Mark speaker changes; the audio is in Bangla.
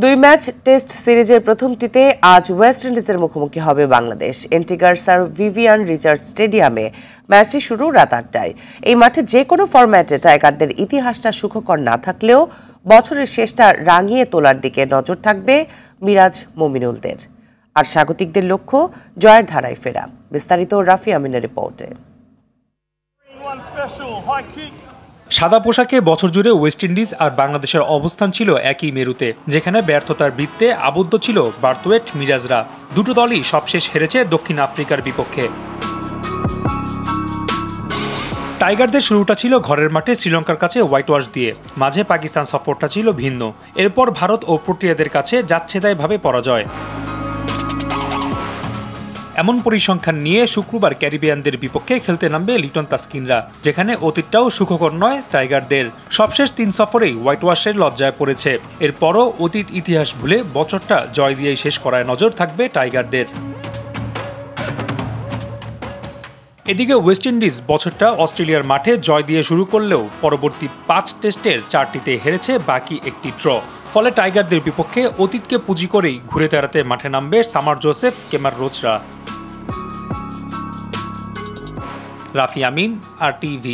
Speaker 1: দুই ম্যাচ টেস্ট সিরিজের প্রথমটিতে আজ ওয়েস্ট ইন্ডিজের মুখোমুখি হবে বাংলাদেশ। এন্টিগার স্যার ভিভিয়ান রিচার্ড স্টেডিয়ামে ম্যাচটি শুরু রাত ৮টায়। এই মাঠে যে কোনো ফরম্যাটে টাইগারদের ইতিহাসটা সুখকর না থাকলেও বছরের শেষটা রাঙিয়ে তোলার দিকে নজর থাকবে মিরাজ মমিনুলদের। আর স্বাগতিকদের লক্ষ্য জয়ের ধারায় ফেরা। বিস্তারিত রাফি আমিনের রিপোর্টে।
Speaker 2: সাদা পোশাকে বছর জুড়ে ওয়েস্ট ইন্ডিজ আর বাংলাদেশের অবস্থান ছিল একই মেরুতে, যেখানে ব্যর্থতার বৃত্তে আবদ্ধ ছিল বার্থওয়েট মিরাজরা। দুটো দলই সবশেষ হেরেছে দক্ষিণ আফ্রিকার বিপক্ষে। টাইগারদের শুরুটা ছিল ঘরের মাঠে শ্রীলঙ্কার কাছে হোয়াইট ওয়াশ দিয়ে, মাঝে পাকিস্তান সফরটা ছিল ভিন্ন। এরপর ভারত ও প্রোটিয়াদের কাছে যাচ্ছেতাইভাবে পরাজয়। এমন পরিসংখ্যান নিয়ে শুক্রবার ক্যারিবিয়ানদের বিপক্ষে খেলতে নামবে লিটন তাসকিনরা, যেখানে অতীতটাও সুখকর নয় টাইগারদের। সবশেষ ৩ সফরেই হোয়াইট ওয়াশের লজ্জায় পড়েছে। এরপরও অতীত ইতিহাস ভুলে বছরটা জয় দিয়েই শেষ করায় নজর থাকবে টাইগারদের। এদিকে ওয়েস্ট ইন্ডিজ বছরটা অস্ট্রেলিয়ার মাঠে জয় দিয়ে শুরু করলেও পরবর্তী ৫ টেস্টের ৪টিতে হেরেছে, বাকি একটি ড্র। ফলে টাইগারদের বিপক্ষে অতীতকে পুঁজি করেই ঘুরে দাঁড়াতে মাঠে নামবে সামার জোসেফ, কেমার রোচরা। রাফি আমিন, RTV।